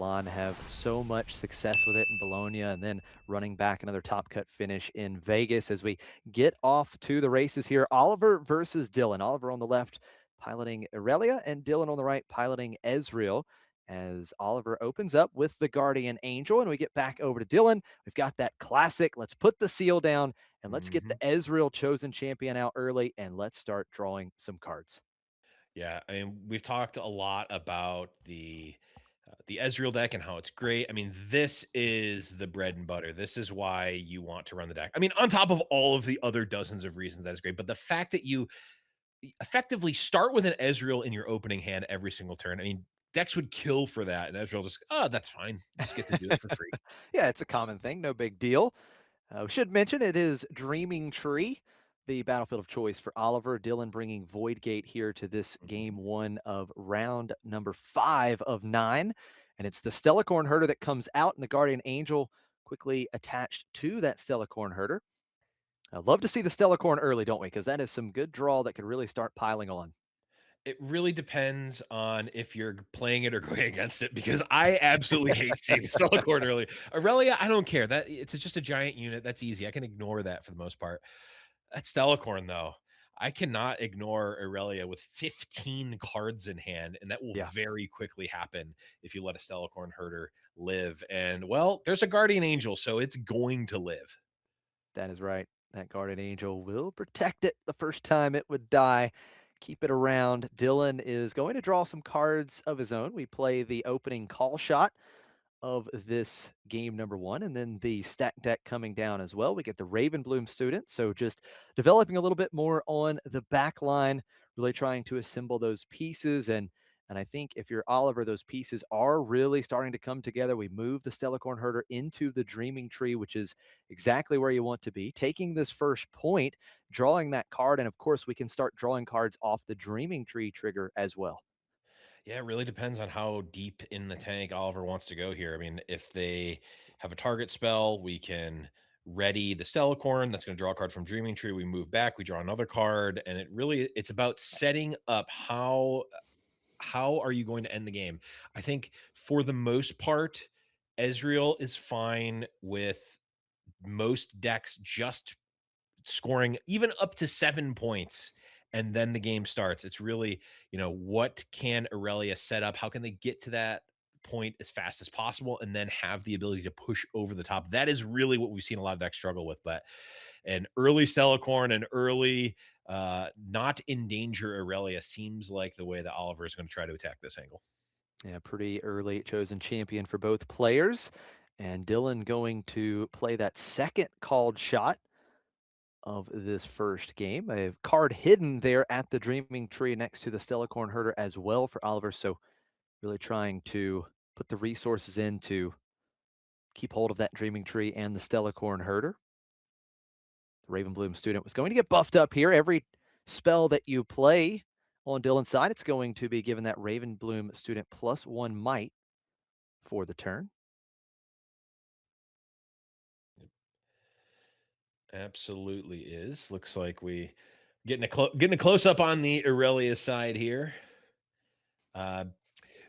Milan have so much success with it in Bologna and then running back another top cut finish in Vegas as we get off to the races here. Oliver versus Dylan. Oliver on the left piloting Irelia and Dylan on the right piloting Ezreal as Oliver opens up with the Guardian Angel and we get back over to Dylan. We've got that classic. Let's put the seal down and let's get the Mhm. Ezreal chosen champion out early and let's start drawing some cards. Yeah, I mean, we've talked a lot about the Ezreal deck and how it's great. I mean, this is the bread and butter. This is why you want to run the deck. I mean, on top of all of the other dozens of reasons that's great, but the fact that you effectively start with an Ezreal in your opening hand every single turn. I mean, decks would kill for that, and Ezreal just, oh, that's fine. Just get to do it for free. Yeah, it's a common thing. No big deal. We should mention it is Dreaming Tree, the battlefield of choice for Oliver. Dylan bringing Void Gate here to this game Mhm. one of round number 5 of 9. And it's the Stellacorn Herder that comes out, and the Guardian Angel quickly attached to that Stellacorn Herder. I love to see the Stellacorn early, don't we? Because that is some good draw that could really start piling on. It really depends on if you're playing it or going against it because I absolutely hate seeing Stellacorn early. Aurelia, I don't care. That it's just a giant unit. That's easy. I can ignore that for the most part. That Stellacorn, though, I cannot ignore Aurelia with 15 cards in hand, and that will Yeah, very quickly happen if you let a Stellacorn herder live. And well, there's a Guardian Angel, so it's going to live. that is right. That Guardian Angel will protect it the first time it would die. Keep it around. Dylan is going to draw some cards of his own. We play the opening call shot of this game number 1, and then the stack deck coming down as well. We get the Ravenbloom student, so just developing a little bit more on the back line, really trying to assemble those pieces. And I think if you're Oliver, those pieces are really starting to come together. We move the Stellacorn Herder into the Dreaming Tree, which is exactly where you want to be. Taking this first point, drawing that card, and of course, we can start drawing cards off the Dreaming Tree trigger as well. Yeah, it really depends on how deep in the tank Oliver wants to go here. I mean, if they have a target spell, we can ready the Stellacorn. That's going to draw a card from Dreaming Tree. We move back, we draw another card, and it's about setting up how are you going to end the game. I think for the most part, Ezreal is fine with most decks just scoring even up to 7 points, and then the game starts. It's really, what can Aurelia set up? How can they get to that point as fast as possible and then have the ability to push over the top? That is really what we've seen a lot of decks struggle with. But an early Stellacorn, an early not in danger Aurelia seems like the way that Oliver is going to try to attack this angle. Yeah, pretty early chosen champion for both players. And Dylan going to play that second called shot of this first game. A card hidden there at the Dreaming Tree next to the Stellacorn Herder as well for Oliver. So really trying to put the resources in to keep hold of that Dreaming Tree and the Stellacorn Herder. The Ravenbloom student was going to get buffed up here. Every spell that you play on Dylan's side, it's going to be given that Ravenbloom student +1 might for the turn. Absolutely is. Looks like we getting a close up on the Aurelia side here. Uh,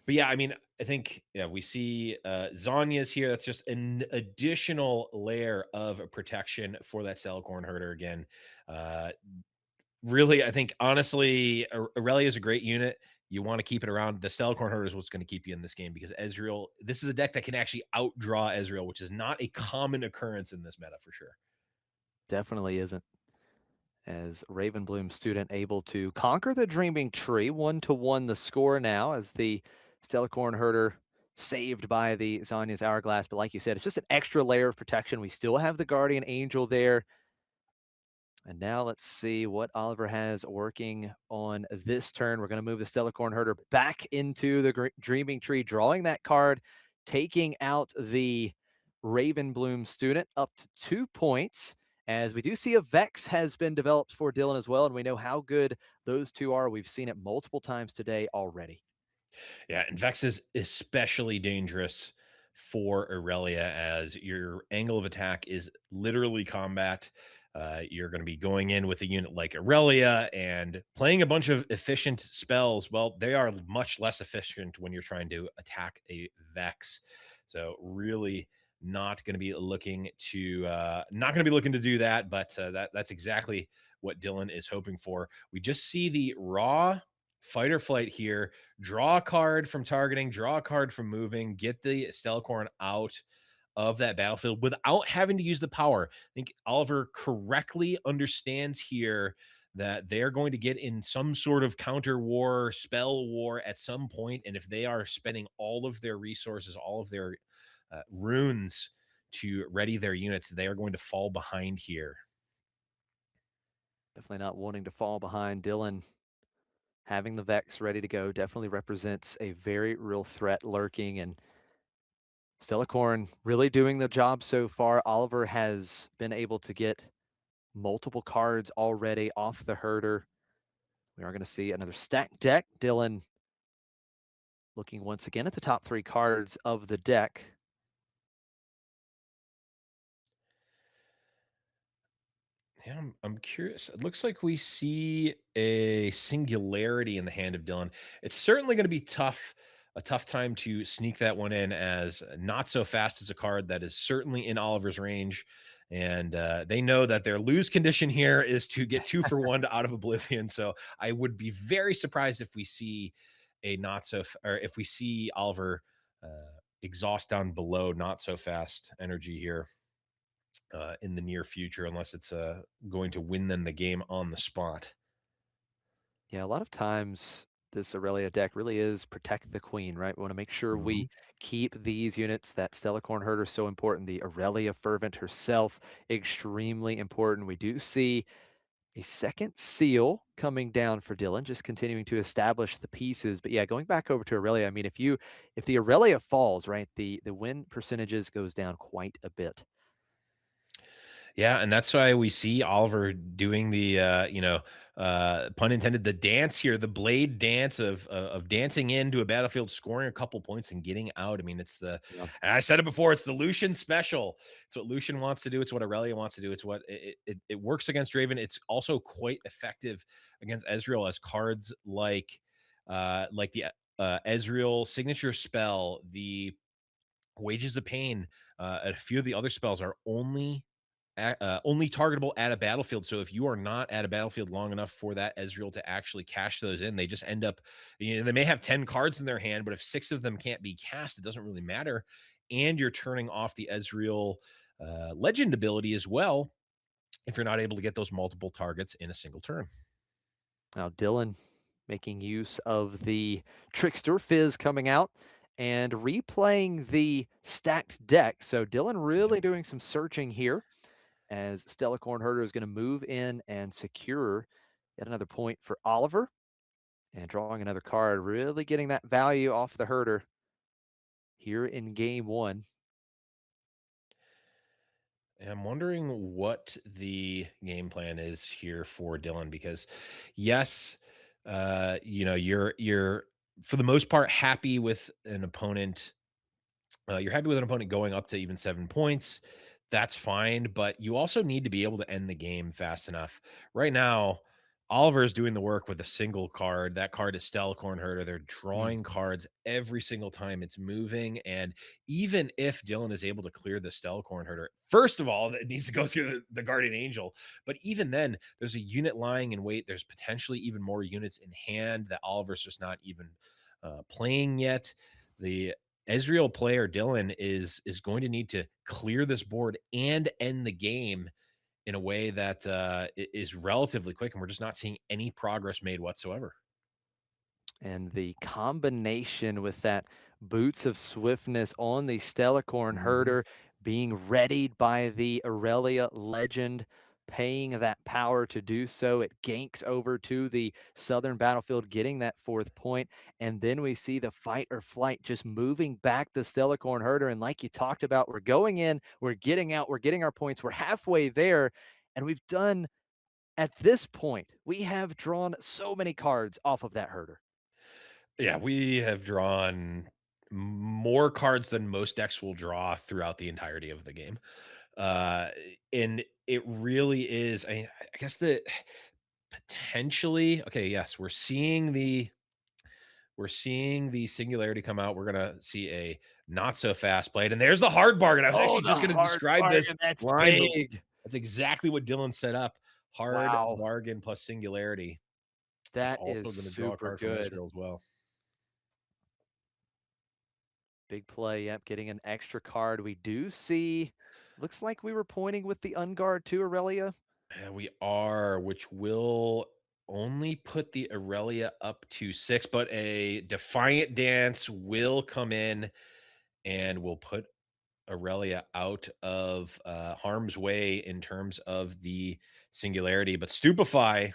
but yeah, I mean, I think yeah, we see Zonya's here. That's just an additional layer of protection for that Cellcorn herder again. Uh, really, I think honestly, Aurelia is a great unit. You want to keep it around. The Cellcorn herder is what's going to keep you in this game because Ezreal. This is a deck that can actually outdraw Ezreal, which is not a common occurrence in this meta for sure. Definitely isn't. As Ravenbloom student able to conquer the Dreaming Tree, 1-1 the score now as the Stellacorn Herder saved by the Zanya's Hourglass. But like you said, it's just an extra layer of protection. We still have the Guardian Angel there. And now let's see what Oliver has working on this turn. We're going to move the Stellacorn Herder back into the Dreaming Tree, drawing that card, taking out the Ravenbloom student up to 2 points. As we do see a Vex has been developed for Dylan as well, and we know how good those two are. We've seen it multiple times today already. Yeah, and Vex is especially dangerous for Aurelia as your angle of attack is literally combat. You're going to be going in with a unit like Irelia and playing a bunch of efficient spells. Well, they are much less efficient when you're trying to attack a Vex. So really not going to be looking to do that, but that's exactly what Dylan is hoping for. We just see the raw fight or flight here. Draw a card from targeting, draw a card from moving, get the Stellacorn out of that battlefield without having to use the power. I think Oliver correctly understands here that they're going to get in some sort of counter war, spell war at some point, and if they are spending all of their resources, all of their runes to ready their units, they are going to fall behind here. Definitely not wanting to fall behind. Dylan having the Vex ready to go definitely represents a very real threat lurking, and Stellacorn really doing the job so far. Oliver has been able to get multiple cards already off the herder. We are going to see another stacked deck. Dylan looking once again at the top 3 cards of the deck. Yeah, I'm curious. It looks like we see a singularity in the hand of Dylan. It's certainly going to be a tough time to sneak that one in, as not so fast as a card that is certainly in Oliver's range. And they know that their lose condition here is to get 2 for 1 out of Oblivion. So I would be very surprised if we see a not so, or if we see Oliver exhaust down below not so fast energy here in the near future, unless it's going to win them the game on the spot. Yeah, a lot of times this Aurelia deck really is protect the queen, right? We want to make sure Mhm. we keep these units. That Stellacorn herder so important. The Aurelia fervent herself, extremely important. We do see a second seal coming down for Dylan, just continuing to establish the pieces. But yeah, going back over to Aurelia, I mean, if the Aurelia falls, right, the win percentages goes down quite a bit. Yeah, and that's why we see Oliver doing the pun intended, the dance here, the blade dance of dancing into a battlefield, scoring a couple points and getting out. I mean, Yeah. and I said it before, it's the Lucian special. It's what Lucian wants to do, it's what Aurelia wants to do. It's what it works against Draven. It's also quite effective against Ezreal, as cards like the Ezreal signature spell, the Wages of Pain, a few of the other spells are only targetable at a battlefield. So if you are not at a battlefield long enough for that Ezreal to actually cash those in, they just end up, they may have 10 cards in their hand, but if 6 of them can't be cast, it doesn't really matter. And you're turning off the Ezreal legend ability as well if you're not able to get those multiple targets in a single turn. Now, Dylan making use of the Trickster Fizz coming out and replaying the stacked deck. So Dylan Yep. really doing some searching here as Stella Cornherder is going to move in and secure yet another point for Oliver and drawing another card, really getting that value off the herder here in game 1. And I'm wondering what the game plan is here for Dylan, because yes, you're for the most part happy with an opponent. You're happy with an opponent going up to even 7 points. That's fine, but you also need to be able to end the game fast enough. Right now, Oliver is doing the work with a single card. That card is Stella Cornherder. They're Mm. drawing cards every single time it's moving. And even if Dylan is able to clear the Stella Cornherder, first of all, it needs to go through the Guardian Angel. But even then, there's a unit lying in wait. There's potentially even more units in hand that Oliver's just not even playing yet. The Ezreal player Dylan is going to need to clear this board and end the game in a way that is relatively quick, and we're just not seeing any progress made whatsoever. And the combination with that Boots of Swiftness on the Stellacorn Mhm. Herder being readied by the Aurelia legend, paying that power to do so. It ganks over to the southern battlefield, getting that 4th point. And then we see the fight or flight just moving back the Stellacorn Herder. And like you talked about, we're going in, we're getting out, we're getting our points, we're halfway there. And we've done, at this point, we have drawn so many cards off of that herder. Yeah, we have drawn more cards than most decks will draw throughout the entirety of the game. Uh, and it really is. I guess that potentially, okay, yes, we're seeing the singularity come out. We're gonna see a not so fast played, and there's the hard bargain. I was Oh, actually the just gonna hard describe this bargain. That's line, but big. that's exactly what Dylan set up. Hard Wow. bargain plus singularity. It's That is also gonna draw a super card from good. Ezreal as well. Big play. Yep. Getting an extra card. We do see, looks like we were pointing with the unguard to Irelia. We are, which will only put the Irelia up to 6, but a Defiant Dance will come in and will put Irelia out of harm's way in terms of the singularity. But Stupefy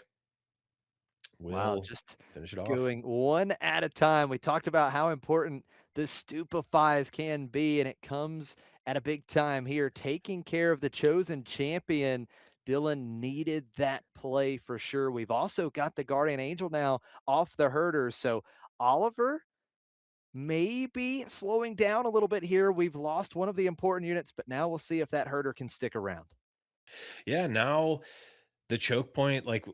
Wow, will just finish it off. going one at a time. We talked about how important the stupefies can be, and it comes at a big time here. Taking care of the chosen champion, Dylan needed that play for sure. We've also got the Guardian Angel now off the herders. So Oliver maybe slowing down a little bit here. We've lost one of the important units, but now we'll see if that herder can stick around. Yeah, now the choke point, like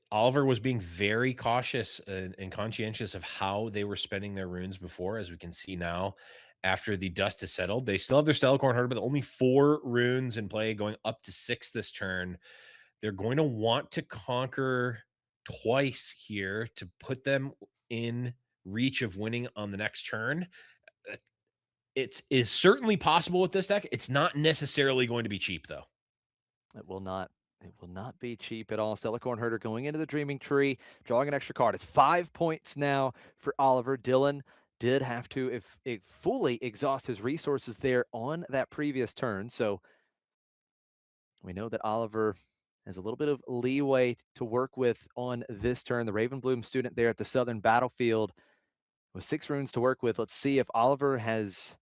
Oliver was being very cautious and conscientious of how they were spending their runes before, as we can see now. After the dust has settled, they still have their Stellacorn Herd, but only 4 runes in play, going up to 6 this turn. They're going to want to conquer twice here to put them in reach of winning on the next turn. Uh, It is certainly possible with this deck. It's not necessarily going to be cheap, though. It will not. It will not be cheap at all. Stellacorn Herder going into the Dreaming Tree, drawing an extra card. It's 5 points now for Oliver. Dylan did have to if it fully exhaust his resources there on that previous turn. So we know that Oliver has a little bit of leeway to work with on this turn. The Ravenbloom student there at the Southern Battlefield with 6 runes to work with. Let's see if Oliver has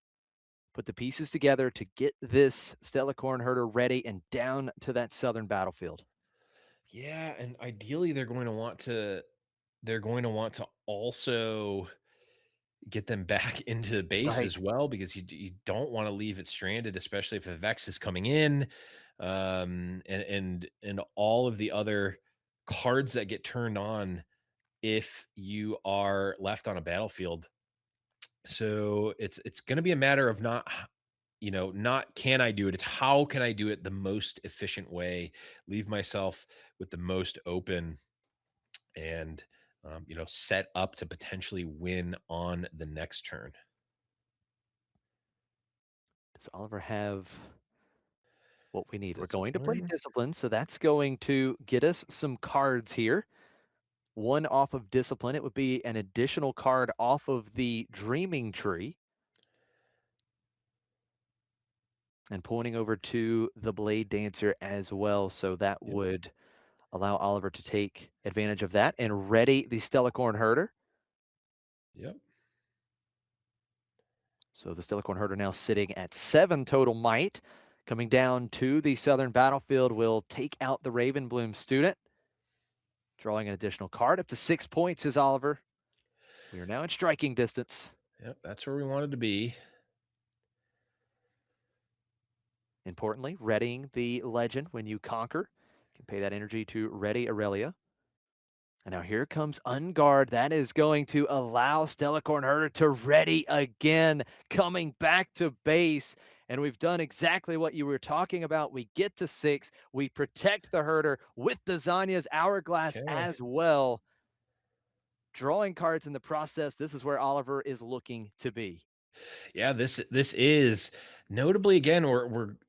put the pieces together to get this Stellacorn Herder ready and down to that Southern Battlefield. Yeah, and ideally they're going to want to also get them back into the base Right. as well, because you don't want to leave it stranded, especially if a Vex is coming in, and all of the other cards that get turned on if you are left on a battlefield. So it's going to be a matter of not can I do it? It's how can I do it the most efficient way, leave myself with the most open, and set up to potentially win on the next turn. Does Oliver have what we need? We're going to play Discipline. discipline, so that's going to get us some cards here. One off of discipline, it would be an additional card off of the dreaming tree. And pointing over to the Blade Dancer as well. So that Yep. would allow Oliver to take advantage of that and ready the Stellacorn Herder. Yep. So the Stellacorn Herder now sitting at 7 total might. Coming down to the southern battlefield will take out the Ravenbloom student. Drawing an additional card up to 6 points is Oliver. We are now in striking distance. Yep. That's where we wanted to be. Importantly, readying the legend when you conquer. You can pay that energy to ready Irelia. And now here comes Unguard. That is going to allow Stellacorn Herder to ready again, coming back to base. And we've done exactly what you were talking about. We get to 6. We protect the Herder with the Zanya's Hourglass Okay. as well. Drawing cards in the process. This is where Oliver is looking to be. Yeah, this is notably, again,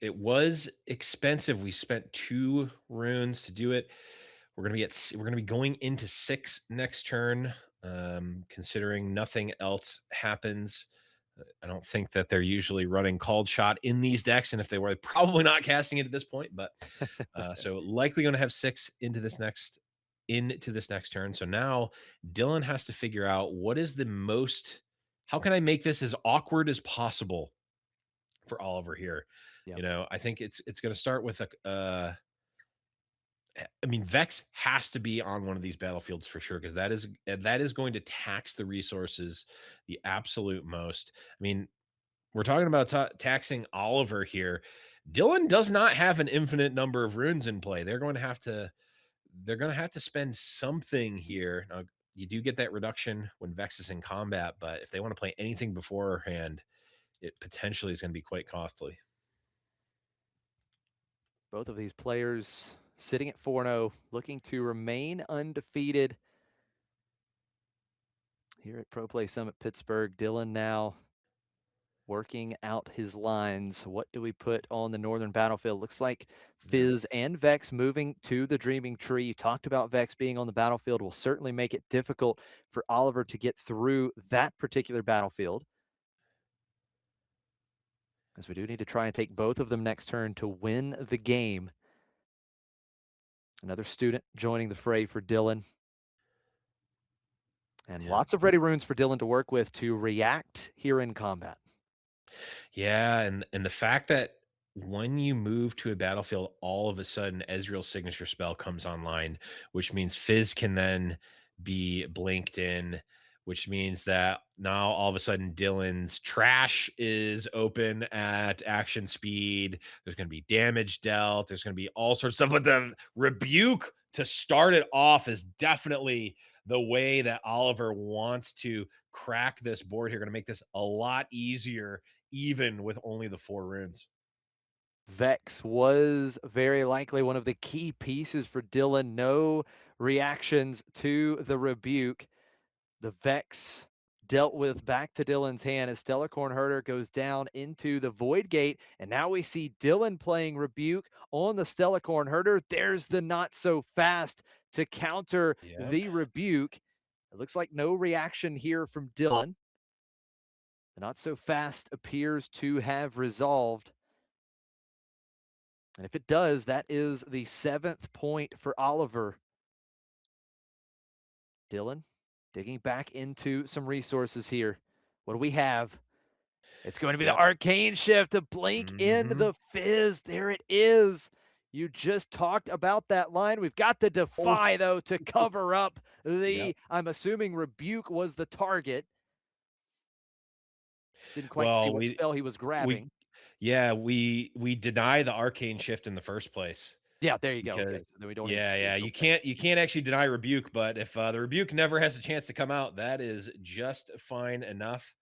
it was expensive. We spent 2 runes to do it. We're gonna be going into 6 next turn, considering nothing else happens. I don't think that they're usually running called shot in these decks, and if they were, they're probably not casting it at this point. But so likely going to have 6 into this next turn. So now Dylan has to figure out what is the most. How can I make this as awkward as possible for Oliver here? Yep. I think it's going to start with I mean, Vex has to be on one of these battlefields for sure, because that is going to tax the resources the absolute most. I mean, we're talking about taxing Oliver here. Dylan does not have an infinite number of runes in play. They're going to have to spend something here. Now, you do get that reduction when Vex is in combat, but if they want to play anything beforehand, it potentially is going to be quite costly. Both of these players sitting at 4-0, looking to remain undefeated here at Pro-Play Summit Pittsburgh. Dylan now working out his lines. What do we put on the northern battlefield? Looks like Fizz and Vex moving to the Dreaming Tree. You talked about Vex being on the battlefield will certainly make it difficult for Oliver to get through that particular battlefield, as we do need to try and take both of them next turn to win the game. Another student joining the fray for Dylan. And lots of ready runes for Dylan to work with to react here in combat. Yeah, and the fact that when you move to a battlefield, all of a sudden Ezreal's signature spell comes online, which means Fizz can then be blinked in, which means that now all of a sudden Dylan's trash is open at action speed. There's going to be damage dealt. There's going to be all sorts of stuff. But the rebuke to start it off is definitely the way that Oliver wants to crack this board here. Going to make this a lot easier even with only the 4 runes. Vex was very likely one of the key pieces for Dylan. No reactions to the rebuke. The Vex dealt with back to Dylan's hand as Stellarcorn Herder goes down into the Void Gate. And now we see Dylan playing rebuke on the Stellarcorn Herder. There's the not so fast to counter the rebuke. It looks like no reaction here from Dylan. The not so fast appears to have resolved. And if it does, that is the 7th point for Oliver. Dylan digging back into some resources here. What do we have? It's going to be the Arcane Shift to blink in the Fizz. There it is. You just talked about that line. We've got the Defy, though, to cover up the, I'm assuming Rebuke was the target. Didn't quite see what spell he was grabbing. We deny the Arcane Shift in the first place. Yeah, there you go. Okay, so then we don't you can't actually deny rebuke, but if the rebuke never has a chance to come out, that is just fine enough.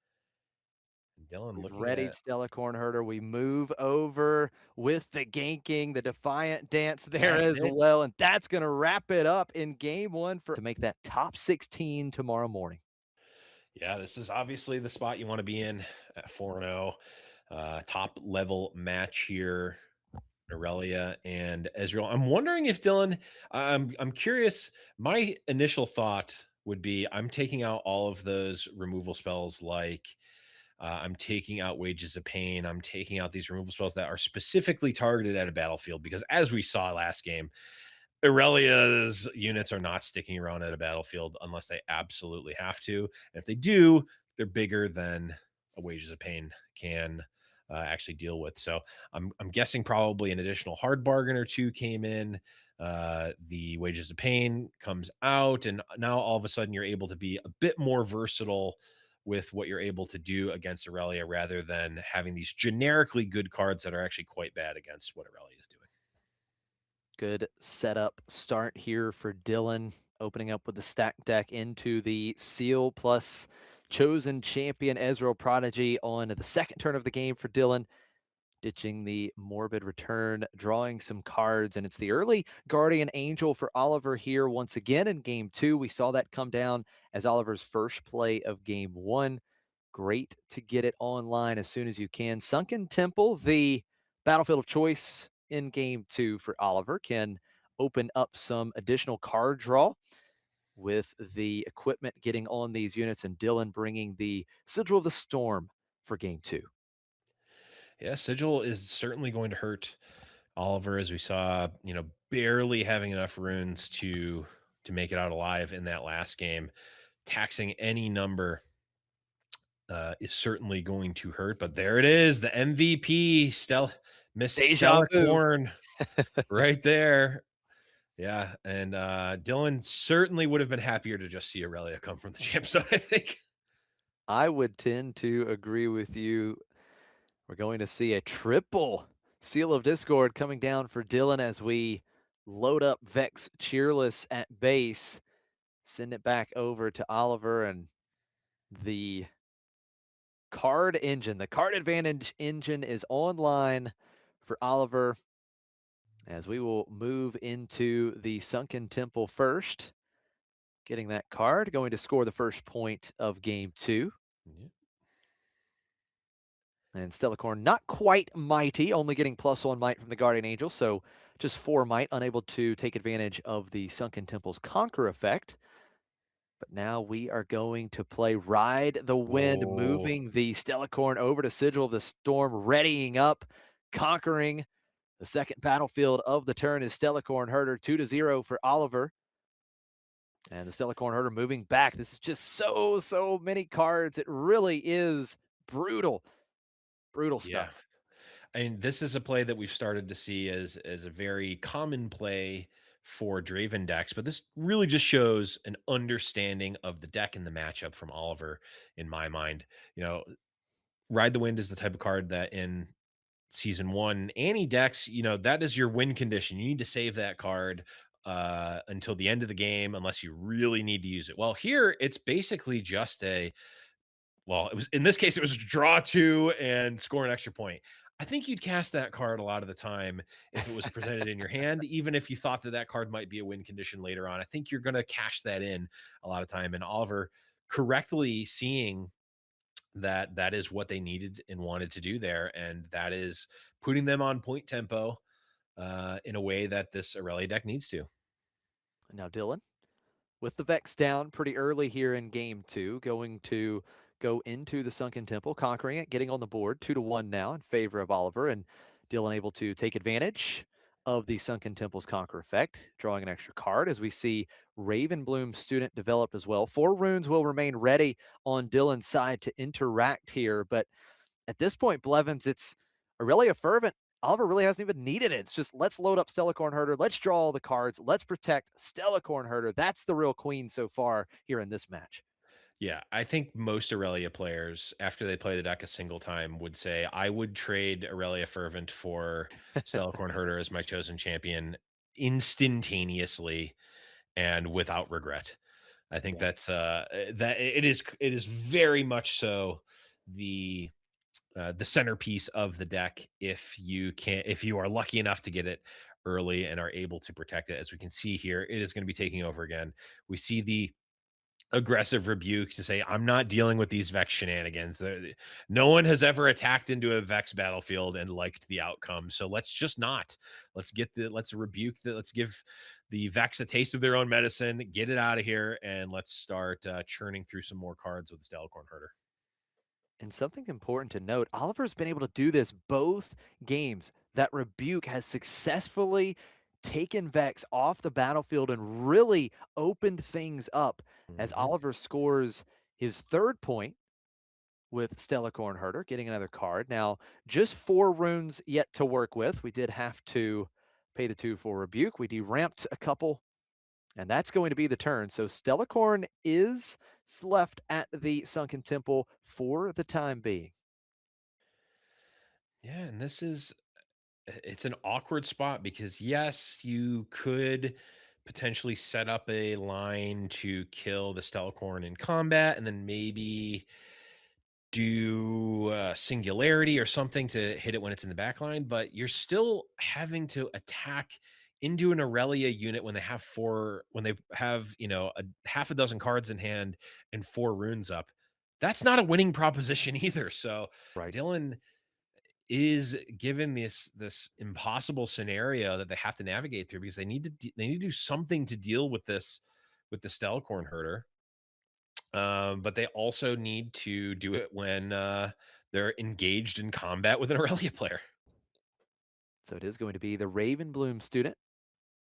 Dylan We've looking readied at Stellarcorn Herder. We move over with the ganking, the Defiant Dance there as well, and that's going to wrap it up in game 1 to make that top 16 tomorrow morning. Yeah, this is obviously the spot you want to be in at 4-0. Top level match here. Irelia and Ezreal. I'm wondering if Dylan, I'm curious. My initial thought would be I'm taking out all of those removal spells, like I'm taking out Wages of Pain. I'm taking out these removal spells that are specifically targeted at a battlefield, because as we saw last game, Irelia's units are not sticking around at a battlefield unless they absolutely have to. And if they do, they're bigger than a Wages of Pain can actually deal with. So I'm guessing probably an additional hard bargain or 2 came in. The Wages of Pain comes out, and now all of a sudden you're able to be a bit more versatile with what you're able to do against Irelia, rather than having these generically good cards that are actually quite bad against what Irelia is doing. Good setup start here for Dylan, opening up with the stack deck into the Seal plus Chosen Champion Ezreal Prodigy on the second turn of the game for Dylan, ditching the Morbid Return, drawing some cards, and it's the early Guardian Angel for Oliver here once again in game 2. We saw that come down as Oliver's first play of game 1. Great to get it online as soon as you can. Sunken Temple, the battlefield of choice in game 2 for Oliver, can open up some additional card draw with the equipment getting on these units, and Dylan bringing the Sigil of the Storm for game 2. Yeah, Sigil is certainly going to hurt Oliver, as we saw, barely having enough runes to make it out alive in that last game. Taxing any number is certainly going to hurt, but there it is, the MVP, Miss Stellarcorn, right there. Yeah, and Dylan certainly would have been happier to just see Irelia come from the champ zone, I think. I would tend to agree with you. We're going to see a triple Seal of Discord coming down for Dylan as we load up Vex Cheerless at base. Send it back over to Oliver, and the card engine, the card advantage engine is online for Oliver as we will move into the Sunken Temple first. Getting that card, going to score the first point of game 2. Yeah. And Stellacorn not quite mighty, only getting +1 might from the Guardian Angel, so just 4 might, unable to take advantage of the Sunken Temple's Conquer effect. But now we are going to play Ride the Wind, Oh, moving the Stellacorn over to Sigil of the Storm, readying up, conquering the second battlefield of the turn is Stellacorn Herder, 2-0 for Oliver. And the Stellacorn Herder moving back. This is just so many cards. It really is brutal, brutal yeah. stuff. And this is a play that we've started to see as a very common play for Draven decks, but this really just shows an understanding of the deck and the matchup from Oliver in my mind. You know, Ride the Wind is the type of card that in season 1, any decks, that is your win condition. You need to save that card until the end of the game unless you really need to use it. Well, here it's basically just it was in this case, it was draw 2 and score an extra point. I think you'd cast that card a lot of the time if it was presented in your hand, even if you thought that that card might be a win condition later on. I think you're going to cash that in a lot of time. And Oliver correctly seeing that that is what they needed and wanted to do there, and that is putting them on point tempo in a way that this Irelia deck needs to. Now, Dylan, with the Vex down pretty early here in game 2, going to go into the Sunken Temple, conquering it, getting on the board 2-1 now in favor of Oliver, and Dylan able to take advantage of the Sunken Temple's Conquer effect, drawing an extra card as we see Ravenbloom Student developed as well. 4 runes will remain ready on Dylan's side to interact here, but at this point, Blevins, it's Aurelia Fervent. Oliver really hasn't even needed it. It's just let's load up Stellacorn Herder. Let's draw all the cards. Let's protect Stellacorn Herder. That's the real queen so far here in this match. Yeah, I think most Aurelia players, after they play the deck a single time, would say, I would trade Aurelia Fervent for Stellacorn Herder as my chosen champion instantaneously and without regret. I think Yeah. that it is very much so the centerpiece of the deck if you are lucky enough to get it early and are able to protect it. As we can see here, it is going to be taking over again. We see the aggressive rebuke to say, I'm not dealing with these Vex shenanigans. No one has ever attacked into a Vex battlefield and liked the outcome. So let's just not. Let's give the Vex a taste of their own medicine, get it out of here, and let's start churning through some more cards with the Stellacorn Herder. And something important to note, Oliver's been able to do this both games. That rebuke has successfully taken Vex off the battlefield and really opened things up as Mhm. Oliver scores his 3rd point with Stellacorn Herder, getting another card. Now, just 4 runes yet to work with. We did have to pay the 2 for Rebuke. We deramped a couple, and that's going to be the turn. So Stellacorn is left at the Sunken Temple for the time being. Yeah, and it's an awkward spot because yes, you could potentially set up a line to kill the Stellacorn in combat and then maybe do singularity or something to hit it when it's in the back line, but you're still having to attack into an Aurelia unit when they have, a half a dozen cards in hand and 4 runes up. That's not a winning proposition either. So Right. Dylan is given this impossible scenario that they have to navigate through because they need to do something to deal with this with the Stellacorn Herder. But they also need to do it when they're engaged in combat with an Aurelia player. So it is going to be the Ravenbloom student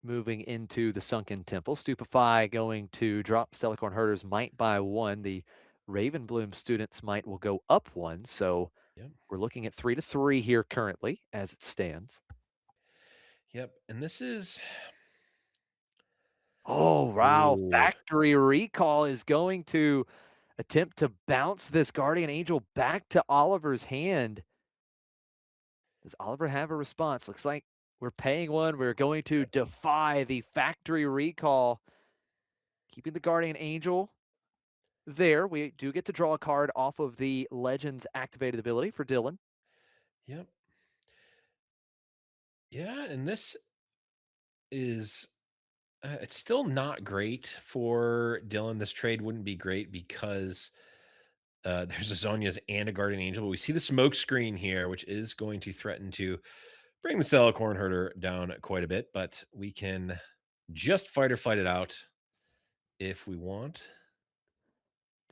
moving into the Sunken Temple. Stupefy going to drop Stellacorn Herder's might by 1. The Ravenbloom student's might will go up 1. So Yep. we're looking at 3-3 here currently as it stands. Yep. And this is Oh, wow. Ooh. Factory Recall is going to attempt to bounce this Guardian Angel back to Oliver's hand. Does Oliver have a response? Looks like we're paying one. We're going to defy the factory recall, keeping the Guardian Angel there. We do get to draw a card off of the Legends activated ability for Dylan. Yep. Yeah, and this is it's still not great for Dylan. This trade wouldn't be great because there's a Zonia's and a Guardian Angel, but we see the smoke screen here, which is going to threaten to bring the Celicorn Herder down quite a bit, but we can just fight or fight it out if we want.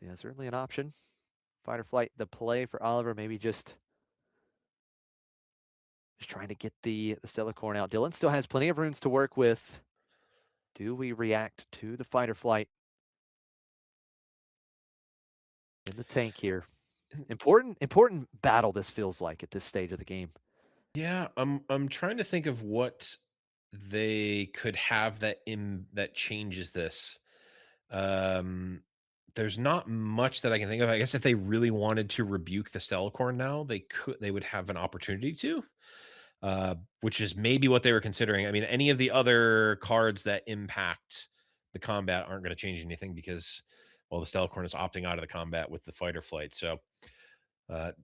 Yeah, certainly an option. Fight or flight, the play for Oliver, maybe just trying to get the Stellarcorn out. Dylan still has plenty of runes to work with. Do we react to the fight or flight in the tank here? Important battle this feels like at this stage of the game. Yeah, I'm trying to think of what they could have that changes this. Um, there's not much that I can think of. I guess if they really wanted to rebuke the Stellacorn now, they would have an opportunity to, which is maybe what they were considering. I mean, any of the other cards that impact the combat aren't going to change anything because, well, the Stellacorn is opting out of the combat with the fight or flight. So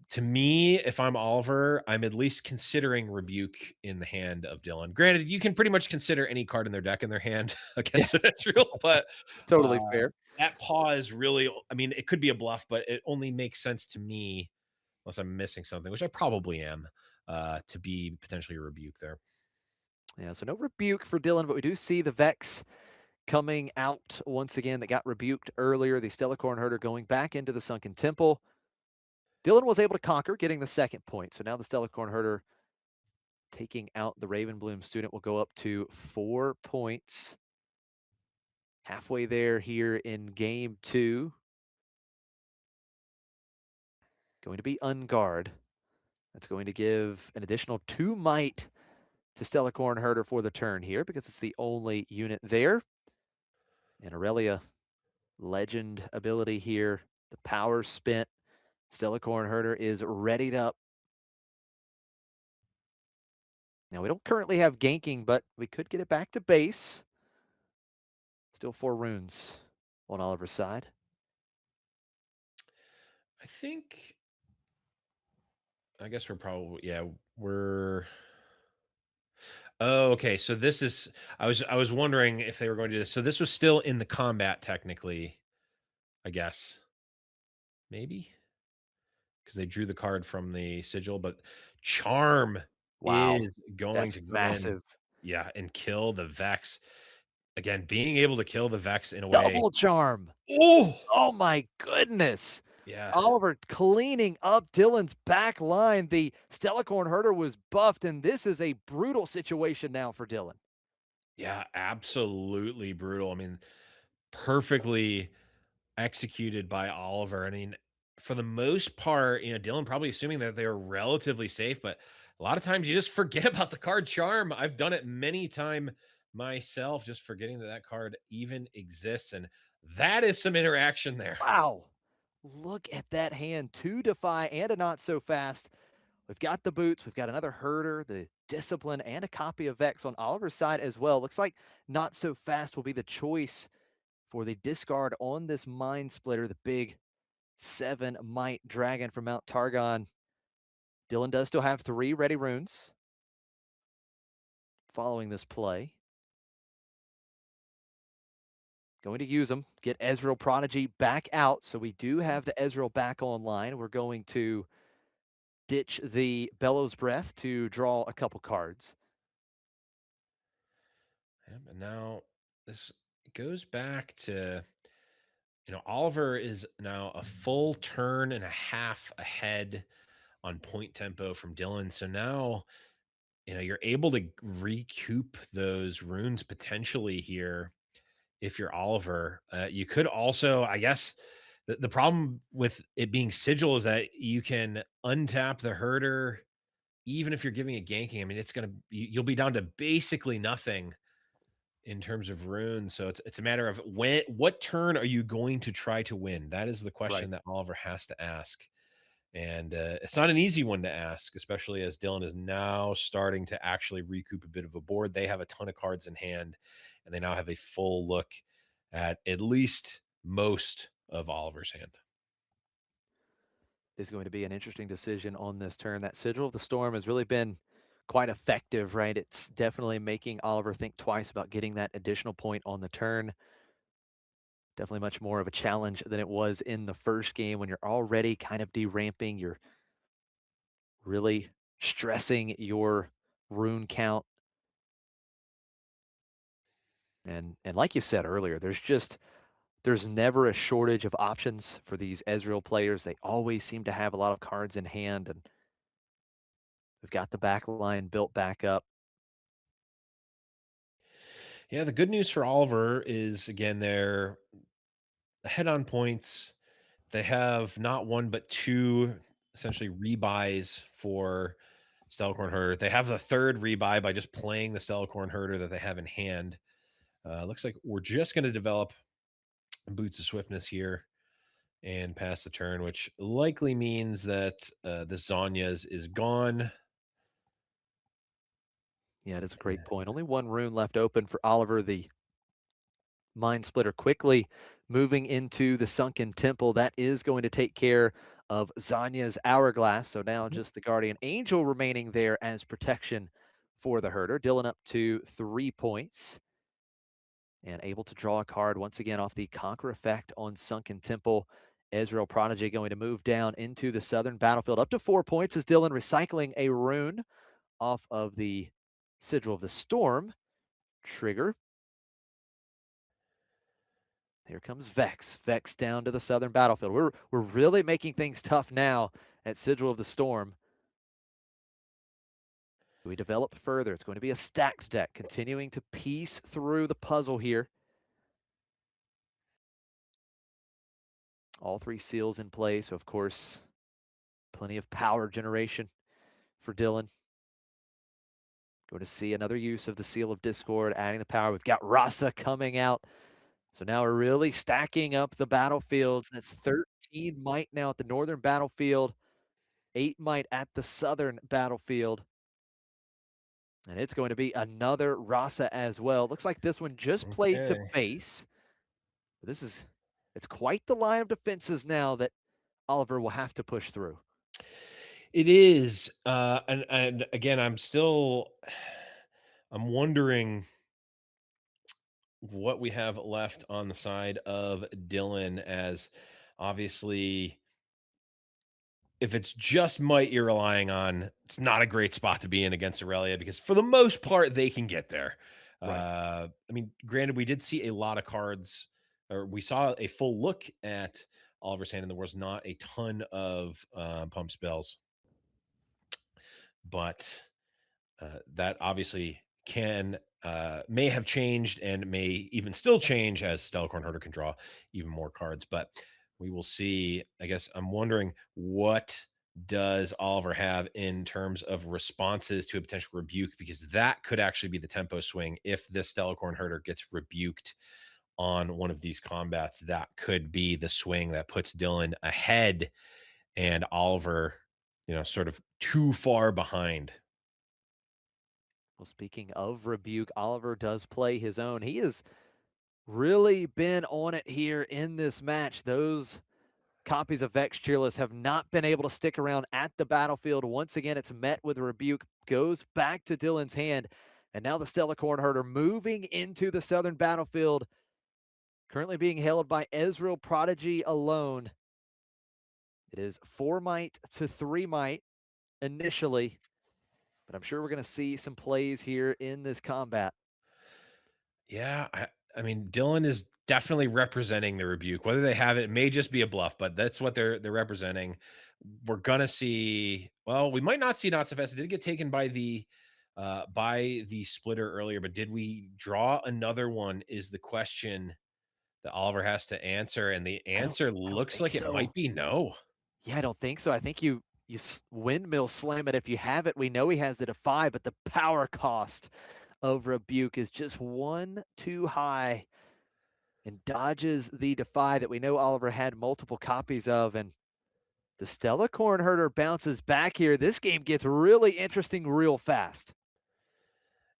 to me, if I'm Oliver, I'm at least considering rebuke in the hand of Dylan. Granted, you can pretty much consider any card in their deck in their hand Yeah, against an Ezreal, but uh, totally fair. that pause really, I mean, it could be a bluff, but it only makes sense to me, unless I'm missing something, which I probably am, to be potentially a rebuke there. Yeah, so no rebuke for Dylan, but we do see the Vex coming out once again that got rebuked earlier. The Stellarcorn Herder going back into the Sunken Temple. Dylan was able to conquer, getting the second point. So now the Stellarcorn Herder taking out the Ravenbloom student will go up to 4 points. Halfway there here in game 2. Going to be Unguard. That's going to give an additional 2 might to Stellarcorn Herder for the turn here because it's the only unit there. And Irelia, legend ability here. The power spent. Stellarcorn Herder is readied up. Now, we don't currently have ganking, but we could get it back to base. Still 4 runes on Oliver's side. I think, I guess we're probably, yeah, we're. Oh, okay. So this is, I was wondering if they were going to do this. So this was still in the combat technically, I guess. Maybe because they drew the card from the sigil, but Charm Wow, is going that's to go in, massive. yeah, and kill the Vex. Again, being able to kill the Vex in a way. Double charm. Oh, Oh my goodness. yeah, Oliver cleaning up Dylan's back line. The Stellarcorn Herder was buffed, and this is a brutal situation now for Dylan. yeah, absolutely brutal. I mean, perfectly executed by Oliver. I mean, for the most part, Dylan probably assuming that they're relatively safe, but a lot of times you just forget about the card Charm. I've done it many time myself, just forgetting that that card even exists, and that is some interaction there. Wow. Look at that hand. 2 defy and a not so fast. We've got the boots. We've got another herder, the discipline, and a copy of Vex on Oliver's side as well. Looks like not so fast will be the choice for the discard on this Mind Splitter, the big 7 might dragon from Mount Targon. Dylan does still have 3 ready runes following this play. Going to use them, get Ezreal Prodigy back out. So we do have the Ezreal back online. We're going to ditch the Bellows Breath to draw a couple cards. Yep, and now this goes back to, Oliver is now a full turn and a half ahead on point tempo from Dylan. So now, you're able to recoup those runes potentially here if you're Oliver. You could also, I guess, the problem with it being sigil is that you can untap the herder even if you're giving it ganking. I mean, you'll be down to basically nothing in terms of runes. So it's a matter of what turn are you going to try to win? That is the Right. question that Oliver has to ask. And it's not an easy one to ask, especially as Dylan is now starting to actually recoup a bit of a board. They have a ton of cards in hand, and they now have a full look at least most of Oliver's hand. Is going to be an interesting decision on this turn. That Sigil of the Storm has really been quite effective, right? It's definitely making Oliver think twice about getting that additional point on the turn. Definitely much more of a challenge than it was in the first game when you're already kind of deramping. You're really stressing your rune count. And like you said earlier, there's never a shortage of options for these Ezreal players. They always seem to have a lot of cards in hand, and we've got the back line built back up. Yeah, the good news for Oliver is again they're ahead on points. They have not one but two essentially rebuys for Stellacorn Herder. They have the third rebuy by just playing the Stellacorn Herder that they have in hand. Looks like we're just going to develop Boots of Swiftness here and pass the turn, which likely means that the Zanya's is gone. Yeah, it is a great point. Only one rune left open for Oliver. The Mind Splitter quickly moving into the Sunken Temple. That is going to take care of Zanya's Hourglass. So now just the Guardian Angel remaining there as protection for the Herder. Dylan up to 3 points and able to draw a card once again off the Conquer effect on Sunken Temple. Ezreal Prodigy going to move down into the southern battlefield. Up to 4 points as Dylan recycling a rune off of the Sigil of the Storm trigger. Here comes Vex. Vex down to the southern battlefield. We're really making things tough now at Sigil of the Storm. We develop further. It's going to be a stacked deck, continuing to piece through the puzzle here. All 3 seals in play, so of course, plenty of power generation for Dylan. Going to see another use of the Seal of Discord, adding the power. We've got Rasa coming out. So now we're really stacking up the battlefields. That's 13 might now at the northern battlefield, 8 might at the southern battlefield. And it's going to be another Rasa as well. Looks like this one just played to Okay. base. It's quite the line of defenses now that Oliver will have to push through. It is. And again, I'm wondering what we have left on the side of Dylan, as obviously if it's just might you're relying on, it's not a great spot to be in against Irelia because for the most part they can get there. Right. I mean, granted, we did see a lot of cards, or we saw a full look at Oliver's hand, and there was not a ton of pump spells, but that obviously can may have changed and may even still change as Stellacorn Herder can draw even more cards. But we will see. I guess I'm wondering, what does Oliver have in terms of responses to a potential rebuke, because that could actually be the tempo swing. If this Stellacorn Herder gets rebuked on one of these combats, that could be the swing that puts Dylan ahead and Oliver, sort of too far behind. Well, speaking of rebuke, Oliver does play his own. He has really been on it here in this match. Those copies of Vex Cheerless have not been able to stick around at the battlefield. Once again, it's met with a rebuke, goes back to Dylan's hand. And now the Stellacorn Herder moving into the southern battlefield, currently being held by Ezreal Prodigy alone. It is 4 might to 3 might initially, but I'm sure we're going to see some plays here in this combat. Yeah, I mean, Dylan is definitely representing the rebuke. Whether they have it, it may just be a bluff, but that's what they're representing. We're gonna see. Well, we might not see Not So Fast. It did get taken by the splitter earlier, but did we draw another one? Is the question that Oliver has to answer, and the I don't answer I don't looks think like it so. might be no. Yeah, I don't think so. I think you windmill slam it if you have it. We know he has the Defy, but the power cost of Rebuke is just one too high and dodges the Defy that we know Oliver had multiple copies of. And The Stella Corn Herder bounces back here. This game gets really interesting real fast.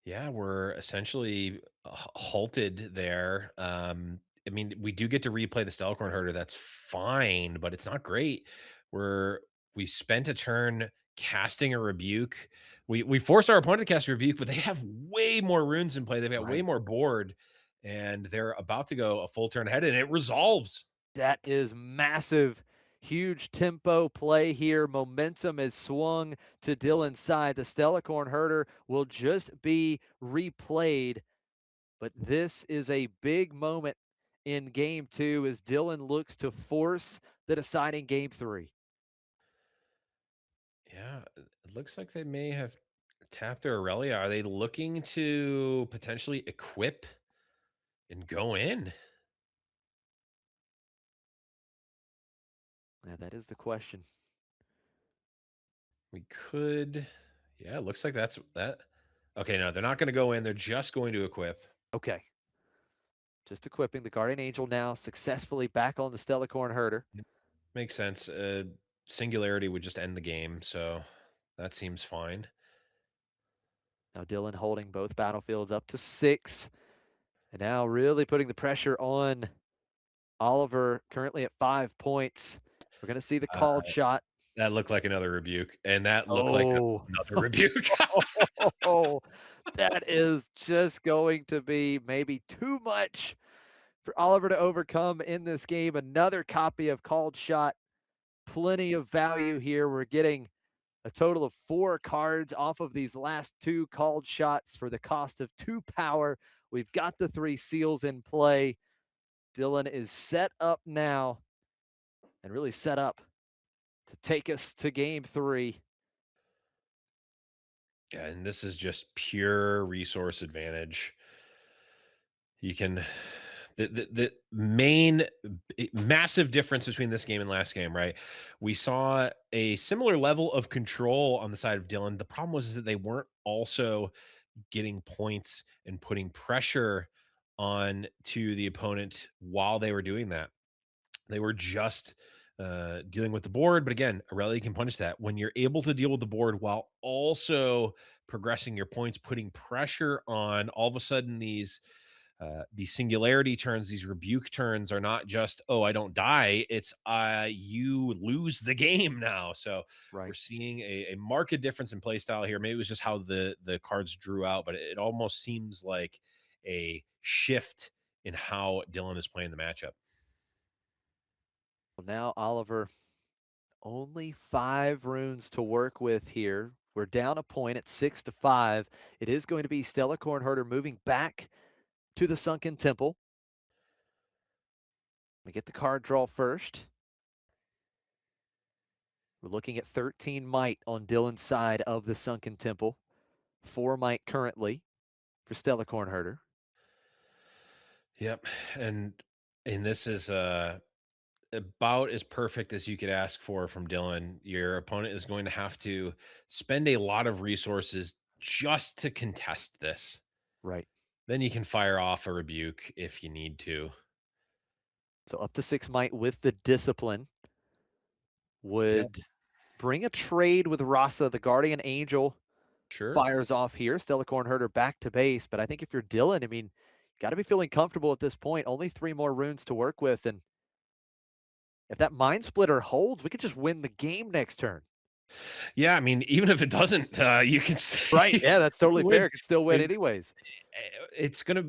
Yeah, we're essentially halted there. I mean, we do get to replay the Stelcorn Herder. That's fine, but it's not great. We're we spent a turn casting a rebuke. We forced our opponent to cast a rebuke, but they have way more runes in play. They've got way Right. more board, and they're about to go a full turn ahead, and it resolves. That is massive. Huge tempo play here. Momentum is swung to Dylan's side. The Stellacorn Herder will just be replayed. But this is a big moment in game two as Dylan looks to force the deciding game three. Yeah, it looks like they may have tapped their Irelia. Are they looking to potentially equip and go in? Yeah, that is the question. We could yeah, it looks like that's that okay, no, they're not gonna go in, they're just going to equip. Okay. Just equipping the Guardian Angel now successfully back on the Stellacorn Herder. Yep. Makes sense. Singularity would just end the game, so that seems fine. Now Dylan holding both battlefields up to 6. And now really putting the pressure on Oliver, currently at 5 points. We're going to see the Uh, called shot. that looked like another rebuke, and that looked like Oh, another rebuke. that is just going to be maybe too much for Oliver to overcome in this game. Another copy of called shot. Plenty of value here. We're getting a total of 4 cards off of these last 2 called shots for the cost of 2 power. We've got the 3 seals in play. Dylan is set up now and really set up to take us to game 3. Yeah, and this is just pure resource advantage. You can the main massive difference between this game and last game, right? We saw a similar level of control on the side of Dylan. The problem was is that they weren't also getting points and putting pressure on to the opponent while they were doing that. They were just dealing with the board, but again, Irelia can punish that. When you're able to deal with the board while also progressing your points, putting pressure on, all of a sudden these singularity turns, these rebuke turns are not just, oh, I don't die. It's you lose the game now. So we're Right. seeing a marked difference in play style here. Maybe it was just how the cards drew out, but it almost seems like a shift in how Dylan is playing the matchup. Well, now Oliver, only 5 runes to work with here. We're down a point at 6-5. It is going to be Stella Cornherder moving back to the Sunken Temple. We get the card draw first. We're looking at 13 might on Dylan's side of the Sunken Temple. 4 might currently for Stella Cornherder. Yep. And this is about as perfect as you could ask for from Dylan. Your opponent is going to have to spend a lot of resources just to contest this. Right. Then you can fire off a rebuke if you need to. So up to 6 might with the discipline Yeah, would bring a trade with Rasa. The Guardian Angel sure. fires off here. Stella Cornherder back to base. But I think if you're Dylan, I mean, got to be feeling comfortable at this point. Only 3 more runes to work with. And if that Mind Splitter holds, we could just win the game next turn. Yeah, I mean, even if it doesn't, you can Right. Yeah, that's you totally can win. fair. It could still win And anyways. it's gonna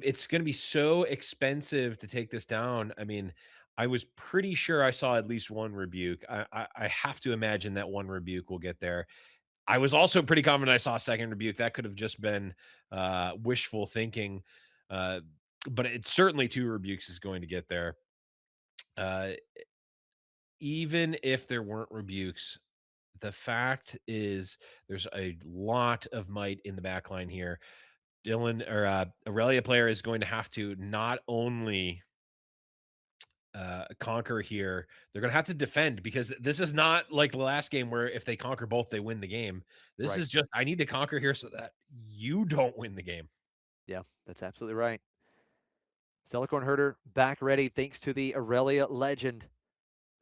be so expensive to take this down. I mean, I was pretty sure I saw at least one rebuke. I have to imagine that one rebuke will get there. I was also pretty confident I saw a second rebuke. That could have just been wishful thinking, uh, but it's certainly two rebukes is going to get there. Uh, Even if there weren't rebukes, the fact is there's a lot of might in the back line here. Dylan or Aurelia player is going to have to not only conquer here, they're going to have to defend because this is not like the last game where if they conquer both, they win the game. This Right. is just, I need to conquer here so that you don't win the game. Yeah, that's absolutely right. Stella Cornherder back ready thanks to the Irelia legend.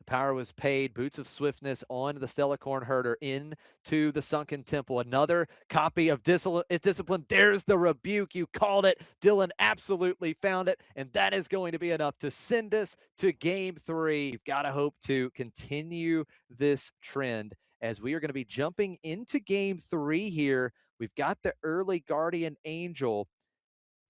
The power was paid. Boots of Swiftness on the Stellacorn Herder into the Sunken Temple. Another copy of Discipline. There's the rebuke. You called it. Dylan absolutely found it. And that is going to be enough to send us to game 3. You've got to hope to continue this trend as we are going to be jumping into game 3 here. We've got the early Guardian Angel,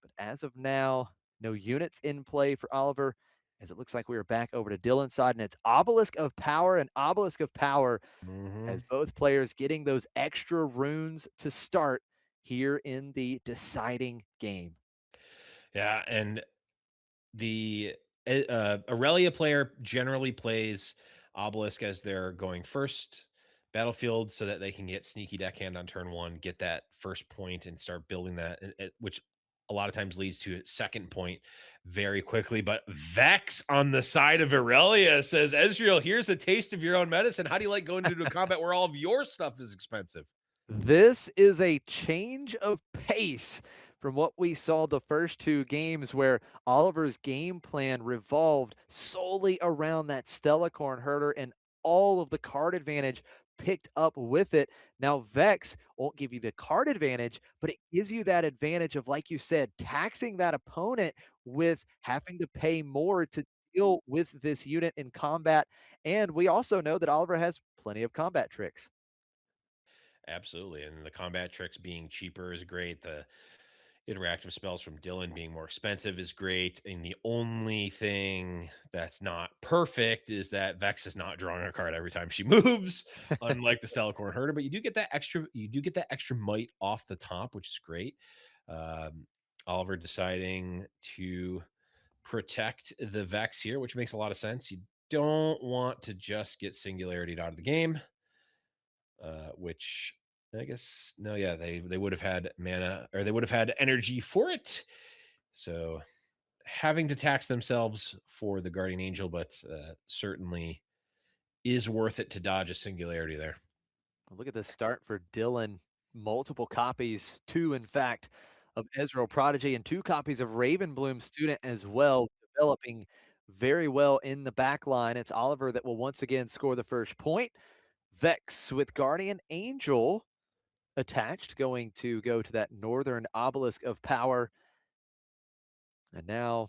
but as of now, no units in play for Oliver, as it looks like we are back over to Dylan's side, and it's Obelisk of Power and Obelisk of Power, Hmm. as both players getting those extra runes to start here in the deciding game. Yeah, and the Irelia player generally plays Obelisk as they're going first battlefield so that they can get sneaky deckhand on turn 1, get that first point and start building that, which a lot of times leads to a second point very quickly. But Vex on the side of Irelia says, Ezreal, here's a taste of your own medicine. How do you like going into a combat where all of your stuff is expensive? This is a change of pace from what we saw the first 2 games, where Oliver's game plan revolved solely around that Stellacorn Herder and all of the card advantage picked up with it. Now, Vex won't give you the card advantage, but it gives you that advantage of, like you said, taxing that opponent with having to pay more to deal with this unit in combat. And we also know that Oliver has plenty of combat tricks. Absolutely. And the combat tricks being cheaper is great. The interactive spells from Dylan being more expensive is great. And the only thing that's not perfect is that Vex is not drawing a card every time she moves, unlike the Stellacorn Herder. But you do get that extra might off the top, which is great. Um, Oliver deciding to protect the Vex here, which makes a lot of sense. You don't want to just get Singularity out of the game, which I guess no, yeah, they would have had mana, or they would have had energy for it. So having to tax themselves for the Guardian Angel, but certainly is worth it to dodge a Singularity there. Look at this start for Dylan. Multiple copies, 2 in fact, of Ezreal Prodigy and 2 copies of Ravenbloom Student as well, developing very well in the back line. It's Oliver that will once again score the first point. Vex with Guardian Angel attached, going to go to that Northern Obelisk of Power. And now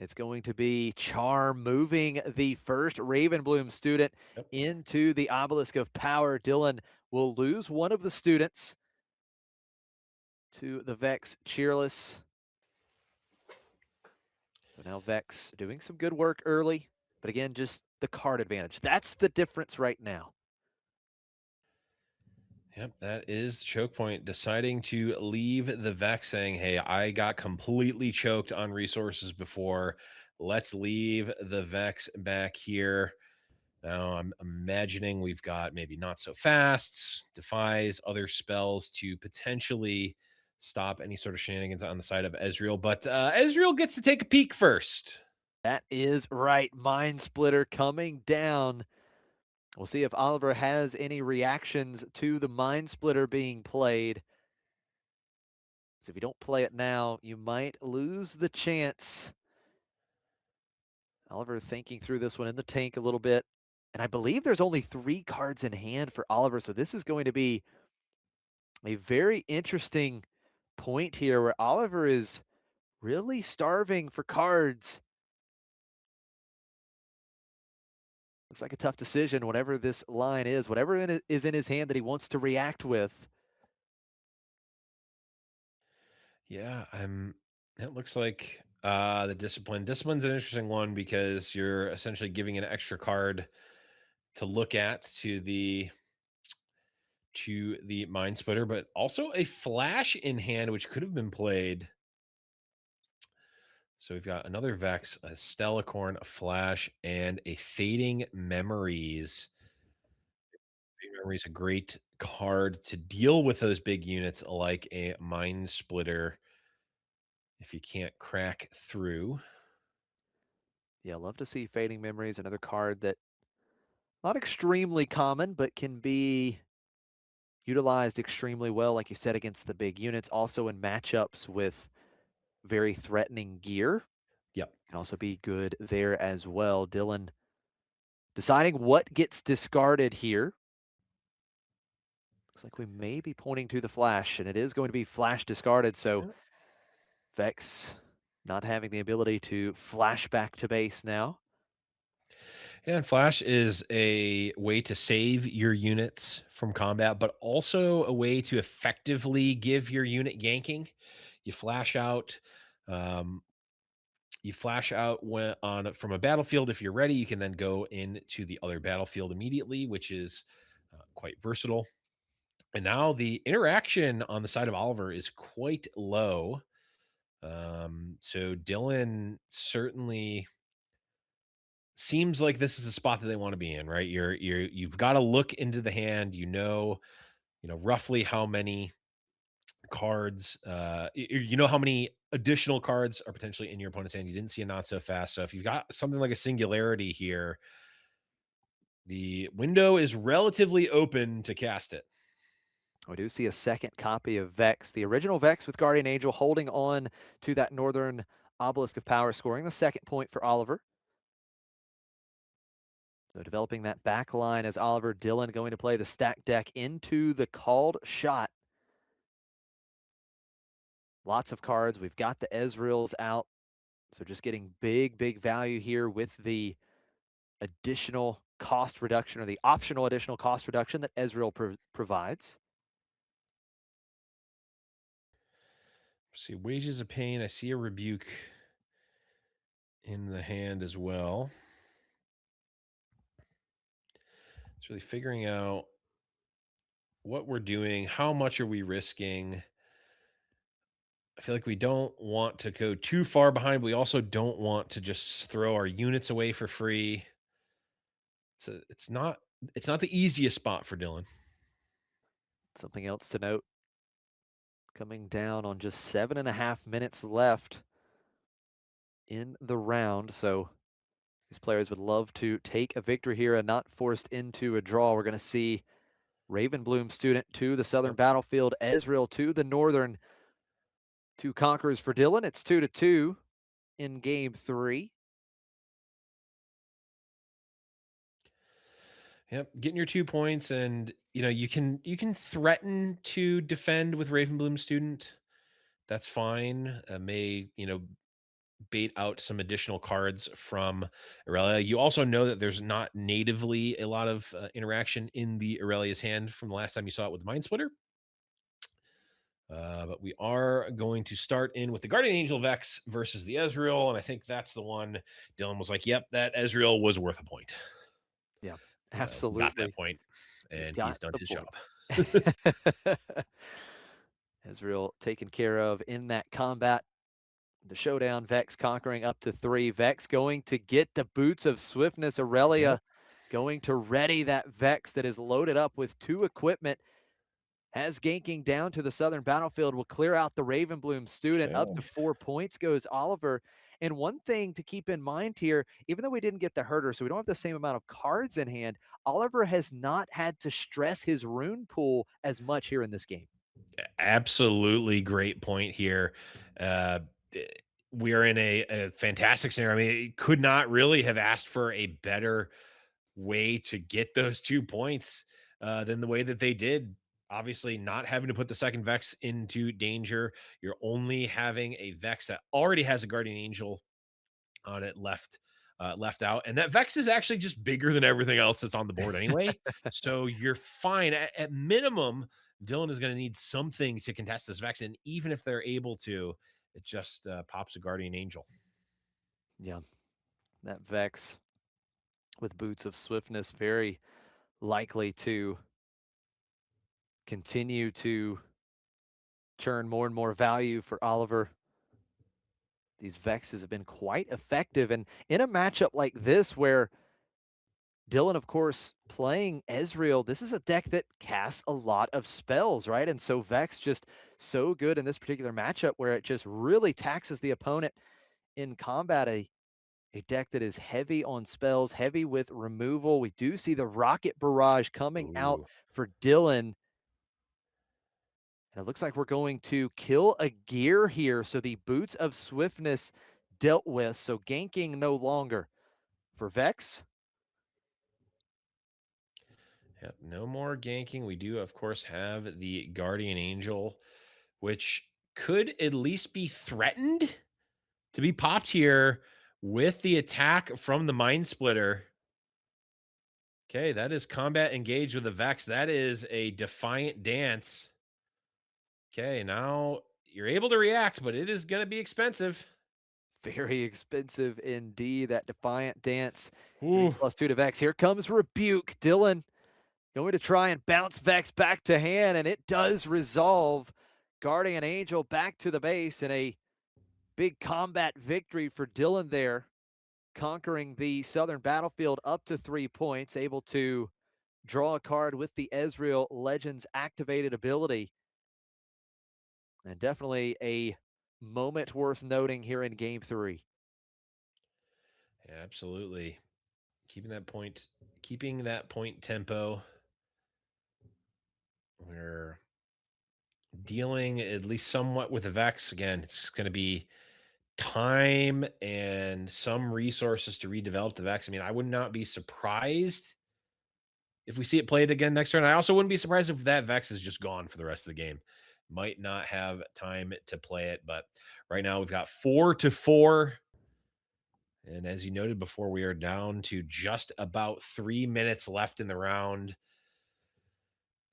it's going to be Charm moving the first Ravenbloom student Yep. into the Obelisk of Power. Dylan will lose one of the students to the Vex Cheerless. So now Vex doing some good work early, but again, just the card advantage. That's the difference right now. Yep, that is choke point. Deciding to leave the Vex, saying, "Hey, I got completely choked on resources before. Let's leave the Vex back here." Now I'm imagining we've got maybe not so fasts, defies, other spells to potentially stop any sort of shenanigans on the side of Ezreal, but Ezreal gets to take a peek first. That is right. Mind Splitter coming down. We'll see if Oliver has any reactions to the Mind Splitter being played. So if you don't play it now, you might lose the chance. Oliver thinking through this one in the tank a little bit. And I believe there's only 3 cards in hand for Oliver. So this is going to be a very interesting point here where Oliver is really starving for cards. Looks like a tough decision, whatever this line is, whatever is in his hand that he wants to react with. Yeah, I'm it looks like the discipline. Discipline's an interesting one because you're essentially giving an extra card to look at to the mind splitter, but also a flash in hand, which could have been played. So we've got another Vex, a Stellacorn, a Flash, and a Fading Memories. Fading Memories, a great card to deal with those big units like a Mind Splitter if you can't crack through. Yeah, love to see Fading Memories, another card that not extremely common, but can be utilized extremely well, like you said, against the big units. Also in matchups with very threatening gear. Yep. Can also be good there as well. Dylan deciding what gets discarded here. Looks like we may be pointing to the flash, and it is going to be flash discarded. So Yeah. Vex not having the ability to flash back to base now. Yeah, and flash is a way to save your units from combat, but also a way to effectively give your unit ganking. You flash out, um, you flash out when on from a battlefield. If you're ready, you can then go into the other battlefield immediately, which is quite versatile. And now the interaction on the side of Oliver is quite low. So Dylan certainly seems like this is a spot that they want to be in, right? You've got to look into the hand, roughly how many cards, you know how many additional cards are potentially in your opponent's hand. You didn't see a not so fast. So if you've got something like a singularity here, the window is relatively open to cast it. We do see a second copy of Vex, the original Vex with Guardian Angel holding on to that Northern Obelisk of Power, scoring the second point for Oliver. So developing that back line as Oliver. Dylan going to play the stack deck into the called shot. Lots of cards. We've got the Ezreals out. So just getting big value here with the additional cost reduction, or the optional additional cost reduction that Ezreal provides. See, Wages of Pain. I see a Rebuke in the hand as well. It's really figuring out what we're doing, how much are we risking. I feel like we don't want to go too far behind. We also don't want to just throw our units away for free. It's not the easiest spot for Dylan. Something else to note, coming down on just 7.5 minutes left in the round. So these players would love to take a victory here and not forced into a draw. We're going to see Ravenbloom student to the southern battlefield, Ezreal to the northern. Two conquerors for Dylan. It's 2-2 in game 3. Yep, getting your 2 points, and you can threaten to defend with Ravenbloom student. That's fine. May bait out some additional cards from Irelia. You also know that there's not natively a lot of interaction in the Irelia's hand from the last time you saw it with Mind Splitter. But we are going to start in with the Guardian Angel Vex versus the Ezreal, and I think that's the one Dylan was like, "Yep, that Ezreal was worth a point." Yeah, Got that absolutely. point, We and got he's done the his point. job. Ezreal taken care of in that combat. The showdown, Vex conquering up to 3. Vex going to get the boots of swiftness. Yep. Irelia going to ready that Vex that is loaded up with 2 equipment. Has ganking down to the southern battlefield, will clear out the Ravenbloom student. Up to Okay. 4 points goes Oliver. And one thing to keep in mind here, even though we didn't get the herder, so we don't have the same amount of cards in hand, Oliver has not had to stress his rune pool as much here in this game. Absolutely great point here. Uh, eh, we are in a fantastic scenario. I mean, it could not really have asked for a better way to get those 2 points than the way that they did. Obviously, not having to put the second Vex into danger. You're only having a Vex that already has a Guardian Angel on it left out, and that Vex is actually just bigger than everything else that's on the board anyway. So you're fine. At minimum, Dylan is going to need something to contest this Vex, and even if they're able to, it just pops a Guardian Angel. Yeah, that Vex with boots of swiftness, very likely to continue to churn more and more value for Oliver. These Vexes have been quite effective. And in a matchup like this, where Dylan, of course, playing Ezreal, this is a deck that casts a lot of spells, right? And so Vex just so good in this particular matchup where it just really taxes the opponent in combat. A deck that is heavy on spells, heavy with removal. We do see the Rocket Barrage coming out Ooh. for Dylan. And it looks like we're going to kill a gear here. So the Boots of Swiftness dealt with. So ganking no longer for Vex. Yep, no more ganking. We do, of course, have the Guardian Angel, which could at least be threatened to be popped here with the attack from the Mind Splitter. Okay, that is combat engaged with the Vex. That is a defiant dance. Okay, now you're able to react, but it is going to be expensive. Very expensive indeed, that Defiant Dance. 3 Ooh, plus 2 to Vex. Here comes Rebuke. Dylan going to try and bounce Vex back to hand, and it does resolve. Guardian Angel back to the base in a big combat victory for Dylan there, conquering the Southern Battlefield up to 3 points, able to draw a card with the Ezreal Legends activated ability. And definitely a moment worth noting here in game 3. absolutely. Keeping that point tempo. We're dealing at least somewhat with the Vex. Again, it's going to be time and some resources to redevelop the Vex. I mean, I would not be surprised if we see it played again next turn. I also wouldn't be surprised if that Vex is just gone for the rest of the game. Might not have time to play it, but right now we've got 4-4. And as you noted before, we are down to just about 3 minutes left in the round.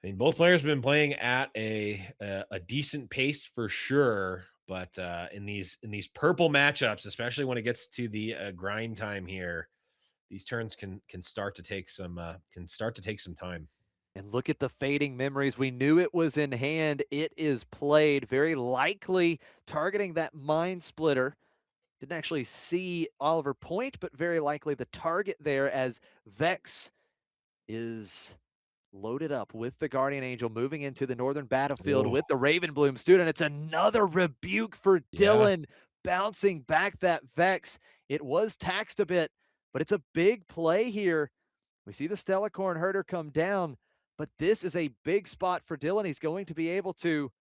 I mean, both players have been playing at a decent pace for sure, but in these purple matchups, especially when it gets to the grind time here, these turns can start to take some time. And look at the fading memories. We knew it was in hand. It is played, very likely targeting that Mind Splitter. Didn't actually see Oliver point, but very likely the target there, as Vex is loaded up with the Guardian Angel, moving into the Northern Battlefield Oh, with the Ravenbloom student. It's another Rebuke for yeah, Dylan, bouncing back that Vex. It was taxed a bit, but it's a big play here. We see the Stellacorn Herder come down, but this is a big spot for Dylan. He's going to be able to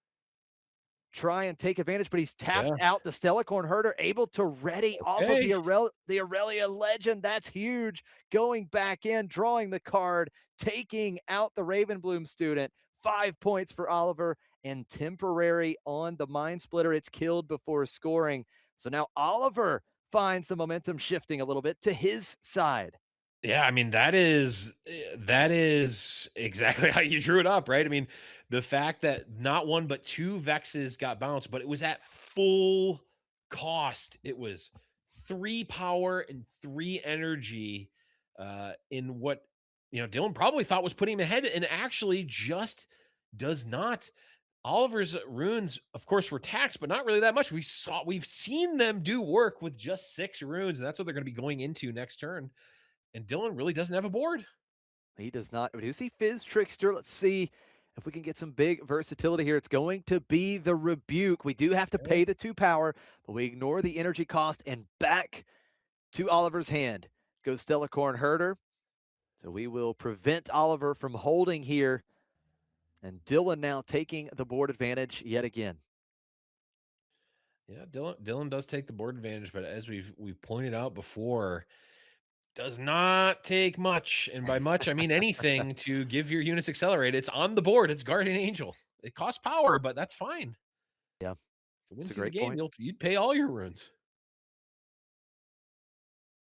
try and take advantage, but he's tapped yeah. out the Stellacorn Herder, able to ready off of the Okay. Irelia Legend. That's huge. Going back in, drawing the card, taking out the Ravenbloom student. 5 points for Oliver, and temporary on the Mind Splitter. It's killed before scoring. So now Oliver finds the momentum shifting a little bit to his side. Yeah, I mean, that is exactly how you drew it up, right? I mean, the fact that not one but two Vexes got bounced, but it was at full cost. It was 3 power and 3 energy, in what, Dylan probably thought was putting him ahead and actually just does not. Oliver's runes, of course, were taxed, but not really that much. We've seen them do work with just 6 runes, and that's what they're gonna be going into next turn. And Dylan really doesn't have a board. He does not. We do see Fizz Trickster. Let's see if we can get some big versatility here. It's going to be the Rebuke. We do have to Yeah. pay the 2 power, but we ignore the energy cost, and back to Oliver's hand goes Stellacorn Herder. So we will prevent Oliver from holding here. And Dylan now taking the board advantage yet again. Yeah, Dylan does take the board advantage, but as we've pointed out before, does not take much, and by much I mean anything to give your units accelerate. It's on the board. It's Guardian Angel. It costs power, but that's fine. Yeah, If it it's a wins you the great game, point. you'd pay all your runes.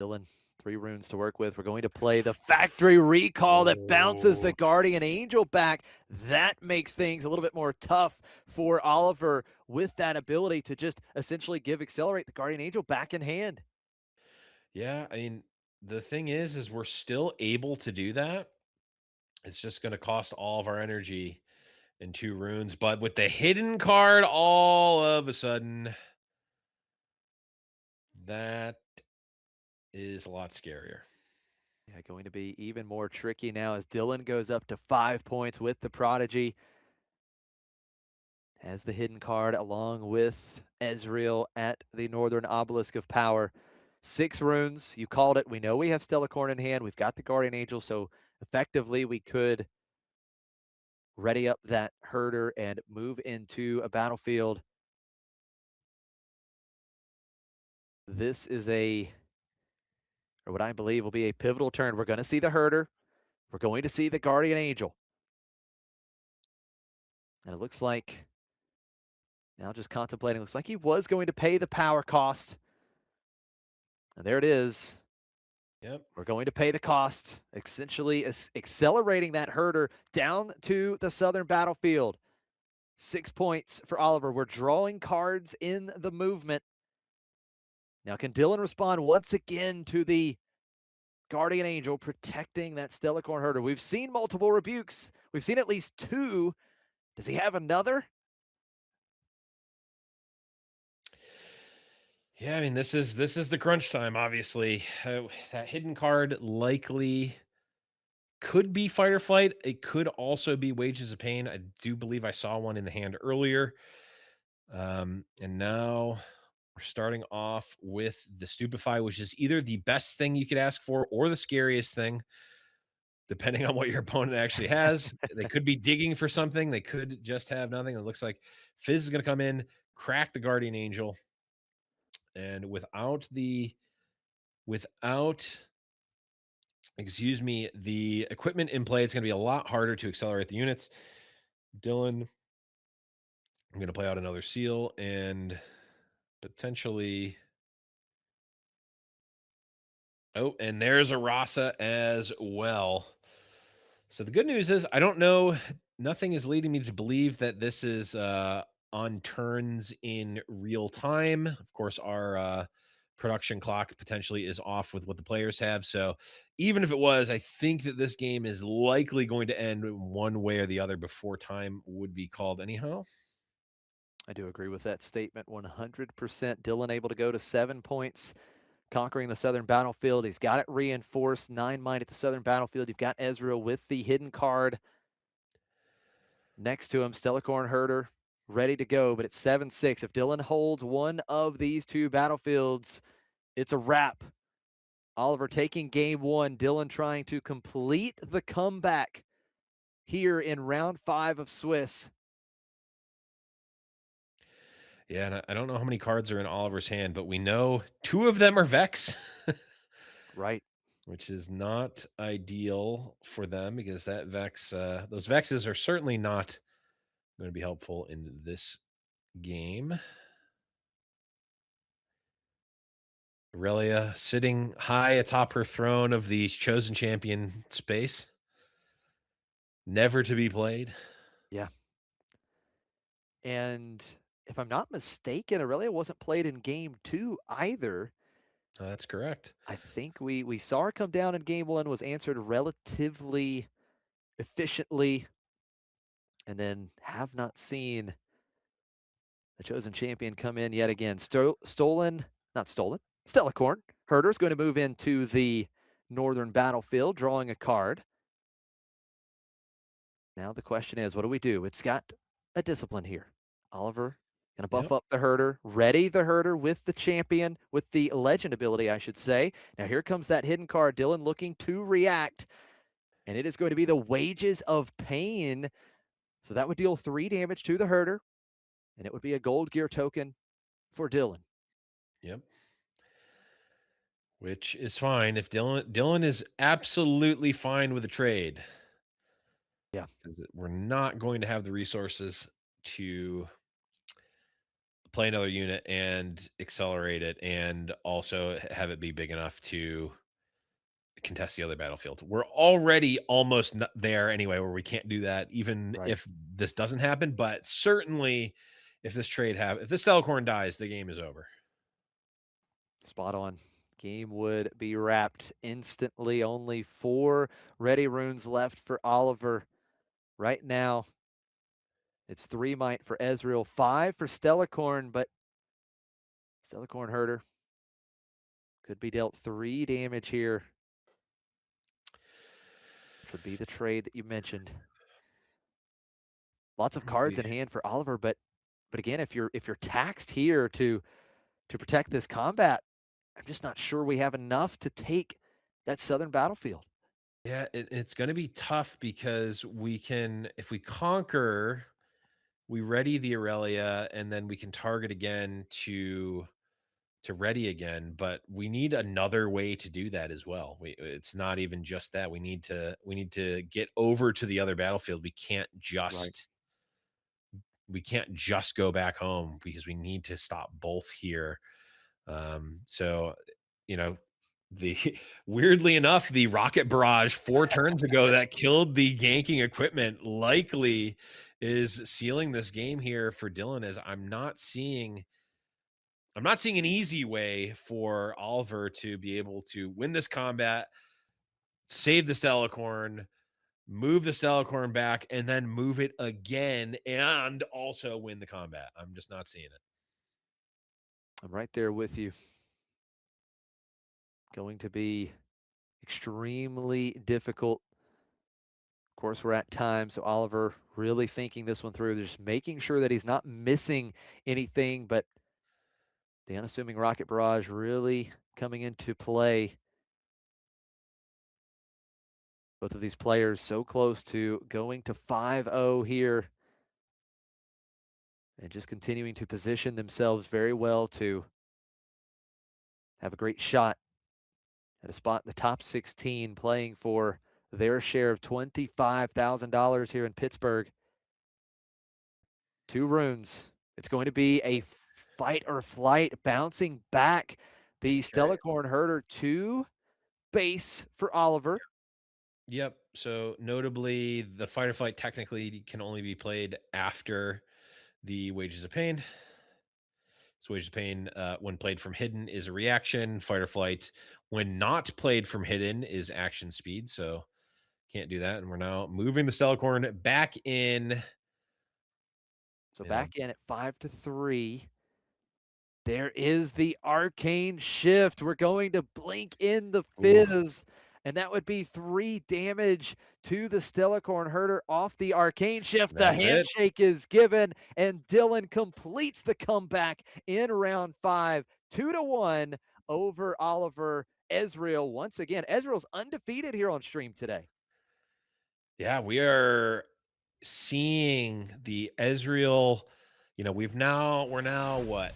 Dylan, 3 runes to work with. We're going to play the Factory Recall that bounces the Oh, Guardian Angel back. That makes things a little bit more tough for Oliver with that ability to just essentially accelerate the Guardian Angel back in hand. yeah. I mean, the thing is we're still able to do that. It's just going to cost all of our energy and 2 runes, but with the hidden card, all of a sudden, that is a lot scarier. Yeah, going to be even more tricky now as Dylan goes up to 5 points with the Prodigy. Has the hidden card along with Ezreal at the Northern Obelisk of Power. 6 runes, you called it. We know we have Stellacorn in hand. We've got the Guardian Angel, so effectively we could ready up that herder and move into a battlefield. This is or what I believe will be a pivotal turn. We're going to see the herder. We're going to see the Guardian Angel. And it looks like, now just contemplating, looks like he was going to pay the power cost. And there it is. Yep. We're going to pay the cost, essentially accelerating that herder down to the southern battlefield. 6 points for Oliver. We're drawing cards in the movement. Now, can Dylan respond once again to the Guardian Angel protecting that Stellacorn herder? We've seen multiple rebukes. We've seen at least 2. Does he have another? Yeah, I mean, this is the crunch time, obviously. That hidden card likely could be fight or flight. It could also be wages of pain. I do believe I saw one in the hand earlier. And now we're starting off with the stupefy, which is either the best thing you could ask for or the scariest thing, depending on what your opponent actually has. They could be digging for something. They could just have nothing. It looks like Fizz is going to come in, crack the Guardian Angel, and without excuse me, the equipment in play, it's going to be a lot harder to accelerate the units. Dylan, I'm going to play out another seal and potentially. Oh, and there's a Rasa as well. So the good news is I don't know. Nothing is leading me to believe that this is on turns in real time. Of course, our production clock potentially is off with what the players have. So even if it was, I think that this game is likely going to end one way or the other before time would be called anyhow. I do agree with that statement 100%. Dylan able to go to 7 points, conquering the southern battlefield. He's got it reinforced. 9 mine at the southern battlefield. You've got Ezreal with the hidden card next to him. Stellacorn herder ready to go, but it's 7-6. If Dylan holds one of these 2 battlefields, it's a wrap. Oliver taking game 1. Dylan trying to complete the comeback here in round 5 of Swiss. Yeah, and I don't know how many cards are in Oliver's hand, but we know 2 of them are Vex. Right. Which is not ideal for them because that Vex, those Vexes are certainly not going to be helpful in this game. Irelia sitting high atop her throne of the chosen champion space, never to be played. Yeah. And if I'm not mistaken, Irelia wasn't played in game 2 either. That's correct. I think we saw her come down in game 1, was answered relatively efficiently, and then have not seen the chosen champion come in yet again. Not stolen. Stellacorn. Herder's going to move into the northern battlefield, drawing a card. Now the question is, what do we do? It's got a discipline here. Oliver going to buff up the herder, ready the herder with the champion, with the legend ability, I should say. Now here comes that hidden card. Dylan looking to react, and it is going to be the wages of pain. So that would deal 3 damage to the herder, and it would be a gold gear token for Dylan. Yep. Which is fine if Dylan is absolutely fine with the trade. Yeah. Because we're not going to have the resources to play another unit and accelerate it and also have it be big enough to contest the other battlefield. We're already almost there anyway, where we can't do that, even Right. if this doesn't happen. But certainly, if this if this Cellcorn dies, the game is over. Spot on. Game would be wrapped instantly. Only 4 ready runes left for Oliver right now. It's 3 might for Ezreal, 5 for Stellacorn, but Stellacorn herder could be dealt 3 damage here, which would be the trade that you mentioned. Lots of cards in hand for Oliver, but again, if you're taxed here to protect this combat, I'm just not sure we have enough to take that southern battlefield. Yeah, it's going to be tough because we can, if we conquer, we ready the Irelia, and then we can target again to to ready again, but we need another way to do that as well. It's not even just that. We need to get over to the other battlefield. Right. We can't just go back home because we need to stop both here. So you know, the weirdly enough, the rocket barrage 4 turns ago that killed the ganking equipment likely is sealing this game here for Dylan, as I'm not seeing an easy way for Oliver to be able to win this combat, save the Stellacorn, move the Stellacorn back, and then move it again and also win the combat. I'm just not seeing it. I'm right there with you. Going to be extremely difficult. Of course, we're at time, so Oliver really thinking this one through, just making sure that he's not missing anything, but the unassuming rocket barrage really coming into play. Both of these players so close to going to 5-0 here and just continuing to position themselves very well to have a great shot at a spot in the top 16, playing for their share of $25,000 here in Pittsburgh. 2 runes. It's going to be a fight or flight, bouncing back the That's right. Stellacorn Herder to base for Oliver. Yep. So notably, the fight or flight technically can only be played after the Wages of Pain. So Wages of Pain, when played from hidden, is a reaction. Fight or flight, when not played from hidden, is action speed. So can't do that. And we're now moving the Stellacorn back in. So You know, back in at 5-3. There is the arcane shift. We're going to blink in the ooh, fizz, and that would be 3 damage to the Stellacorn Herder off the arcane shift. The that's it. handshake is given, and Dylan completes the comeback in round 5, 2-1 over Oliver Ezreal. Once again, Ezreal's undefeated here on stream today. Yeah, we are seeing the Ezreal. We're now what